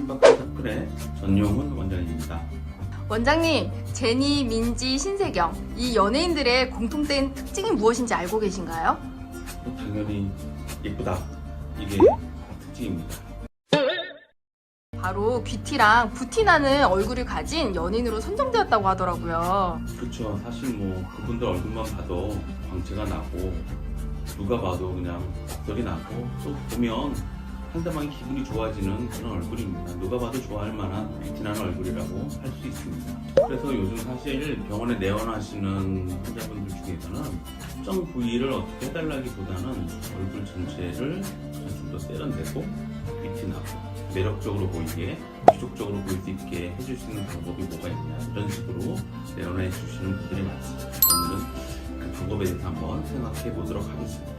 신박한 커플의 전용훈 원장입니다. 원장님, 제니, 민지, 신세경 이 연예인들의 공통된 특징이 무엇인지 알고 계신가요? 당연히 예쁘다. 이게 특징입니다. 바로 귀티랑 부티나는 얼굴을 가진 연예인으로 선정되었다고 하더라고요. 그렇죠. 사실 뭐 그분들 얼굴만 봐도 광채가 나고 누가 봐도 그냥 목소리 나고 또 보면 상대방이 기분이 좋아지는 그런 얼굴입니다. 누가 봐도 좋아할 만한 뷰티나는 얼굴이라고 할 수 있습니다. 그래서 요즘 사실 병원에 내원하시는 환자분들 중에서는 특정 부위를 어떻게 해달라기보다는 얼굴 전체를 좀 더 세련되고 뷰티나고 매력적으로 보이게 귀족적으로 보일 수 있게 해줄 수 있는 방법이 뭐가 있냐 이런 식으로 내원해 주시는 분들이 많습니다. 오늘은 그 방법에 대해서 한번 생각해 보도록 하겠습니다.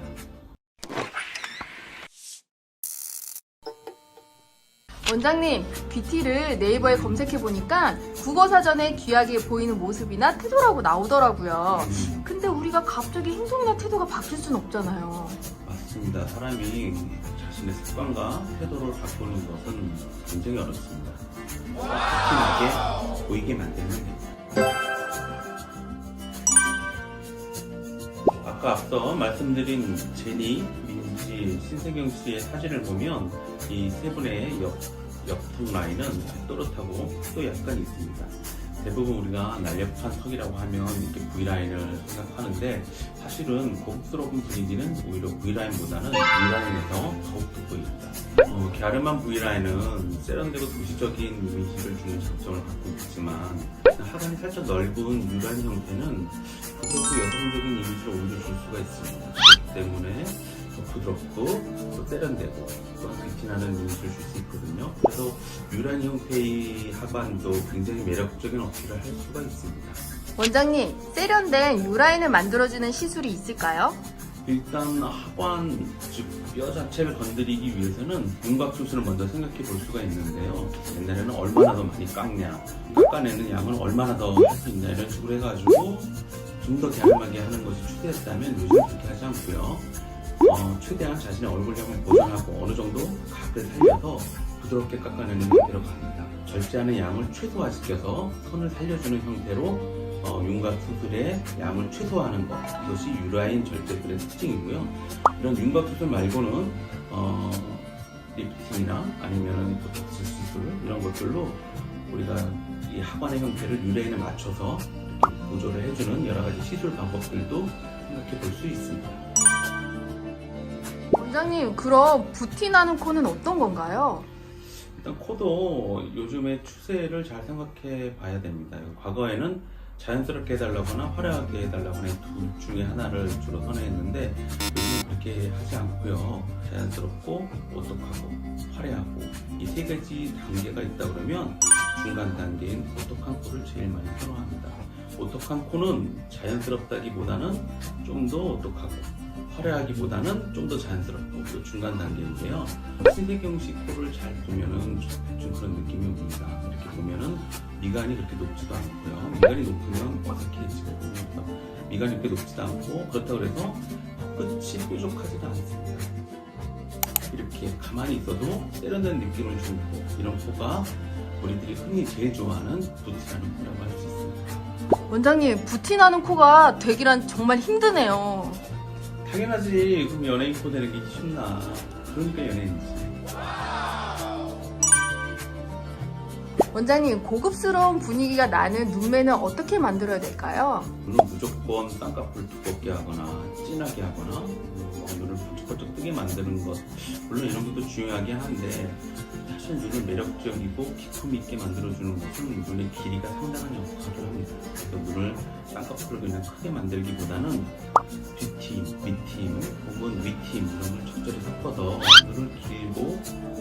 원장님, 귀티를 네이버에 검색해보니까 국어사전에 귀하게 보이는 모습이나 태도라고 나오더라고요. 근데 우리가 갑자기 행동이나 태도가 바뀔 수는 없잖아요. 맞습니다. 사람이 자신의 습관과 태도를 바꾸는 것은 굉장히 어렵습니다. 푸짐하게 보이게 만들면 됩니다. 아까 앞서 말씀드린 제니, 민지, 신세경 씨의 사진을 보면 이 세 분의 옆턱 라인은 또렷하고 또 약간 있습니다. 대부분 우리가 날렵한 턱이라고 하면 이렇게 V라인을 생각하는데 사실은 고급스러운 분위기는 오히려 V라인보다는 V라인에서 더욱더 보입니다. 갸름한 V라인은 세련되고 도시적인 이미지를 주는 장점을 갖고 있지만 하관이 살짝 넓은 U라인 형태는 그것도 여성적인 이미지를 오히려 줄 수가 있습니다. 그렇기 때문에 더 부드럽고 또 세련되고 또한 뷰티나는 이미지를 줄 수 있거든요. 그래서 U라인 형태의 하관도 굉장히 매력적인 어필을 할 수가 있습니다. 원장님, 세련된 U라인을 만들어주는 시술이 있을까요? 일단 하관, 즉 뼈 자체를 건드리기 위해서는 윤곽 수술을 먼저 생각해 볼 수가 있는데요. 옛날에는 얼마나 더 많이 깎냐, 깎아내는 양을 얼마나 더 할 수 있냐 이런 식으로 해가지고 좀 더 갸름하게 하는 것이 추세였다면 요즘 그렇게 하지 않고요. 최대한 자신의 얼굴형을 보존하고 어느 정도 각을 살려서 부드럽게 깎아내는 형태로 갑니다. 절제하는 양을 최소화시켜서 선을 살려주는 형태로 윤곽 수술의 양을 최소화하는 것, 이것이 U라인 절제술의 특징이고요. 이런 윤곽 수술 말고는 리프팅이나 아니면 보톡스 수술 이런 것들로 우리가 이 하관의 형태를 U라인에 맞춰서 이렇게 보조를 해주는 여러 가지 시술 방법들도 생각해 볼 수 있습니다. 원장님, 그럼 부티나는 코는 어떤 건가요? 일단 코도 요즘의 추세를 잘 생각해 봐야 됩니다. 과거에는 자연스럽게 해달라거나 화려하게 해달라거나 둘 중에 하나를 주로 선호했는데 요즘 그렇게 하지 않고요. 자연스럽고 오똑하고 화려하고 이 세 가지 단계가 있다 그러면 중간 단계인 오똑한 코를 제일 많이 선호합니다. 오똑한 코는 자연스럽다기보다는 좀 더 오똑하고 화려하기보다는 좀 더 자연스럽고 또 중간 단계인데요. 신세경 씨 코를 잘 보면은 대충 그런 느낌이 옵니다. 이렇게 보면은 미간이 그렇게 높지도 않고요. 미간이 높으면 어색해지고 미간이 그렇게 높지도 않고 그렇다고 해서 끝이 뾰족하지도 않습니다. 이렇게 가만히 있어도 세련된 느낌을 주는 코, 이런 코가 우리들이 흔히 제일 좋아하는 부티나는 코라고 할 수 있습니다. 원장님, 부티나는 코가 되기란 정말 힘드네요. 당연하지. 그럼 연예인 코 되는 게 쉽나. 그러니까 연예인이지. 원장님, 고급스러운 분위기가 나는 눈매는 어떻게 만들어야 될까요? 눈은 무조건 쌍꺼풀 두껍게 하거나 진하게 하거나 눈을 번쩍번쩍 뜨게 만드는 것, 물론 이런 것도 중요하긴 한데 사실 눈을 매력적이고 기품 있게 만들어주는 것은 눈의 길이가 상당한 역할을 합니다. 그래서 눈을 쌍꺼풀을 그냥 크게 만들기보다는 뒷팀, 밑팀 혹은 위팀 이런 걸 적절히 섞어서 눈을 길고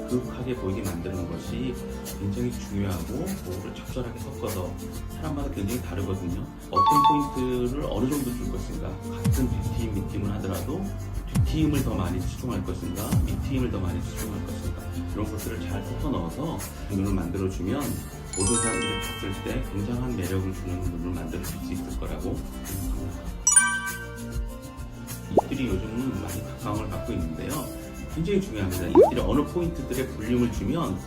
그윽하게 보이게 만드는 것이 굉장히 중요하고 그거를 적절하게 섞어서 사람마다 굉장히 다르거든요. 어떤 포인트를 어느 정도 줄 것인가, 같은 뒷팀, 밑팀을 하더라도 뒷팀을 더 많이 치중할 것인가, 밑팀을 더 많이 치중할 것인가 이런 것들을 잘 섞어 넣어서 눈을 만들어주면 모든 사람들이 봤을 때 굉장한 매력을 주는 눈을 만들어줄 수 있을 거라고 생각합니다. 입술이 요즘은 많이 각광을 받고 있는데요. 굉장히 중요합니다. 입술에 어느 포인트들에 볼륨을 주면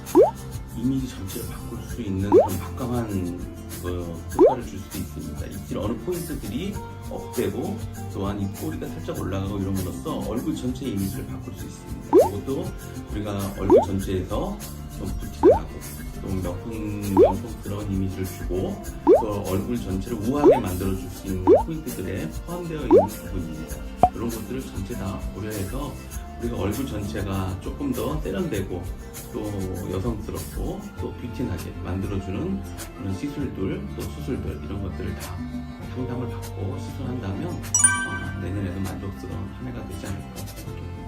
이미지 전체를 바꿀 수 있는 그런 막강한 효과를 줄 수도 있습니다. 입술 어느 포인트들이 업되고 또한 입꼬리가 살짝 올라가고 이름으로써 얼굴 전체 이미지를 바꿀 수 있습니다. 그것도 우리가 얼굴 전체에서 좀 붓기가 나고 좀 명품스러운 이미지를 주고 또 얼굴 전체를 우아하게 만들어줄 수 있는 포인트들에 포함되어 있는 부분입니다. 이런 것들을 전체 다 고려해서 우리가 얼굴 전체가 조금 더 세련되고 또 여성스럽고 또 뷰티나게 만들어주는 그런 시술들 또 수술들 이런 것들을 다 상담을 받고 시술한다면 내년에도 만족스러운 한 해가 되지 않을까 생각합니다.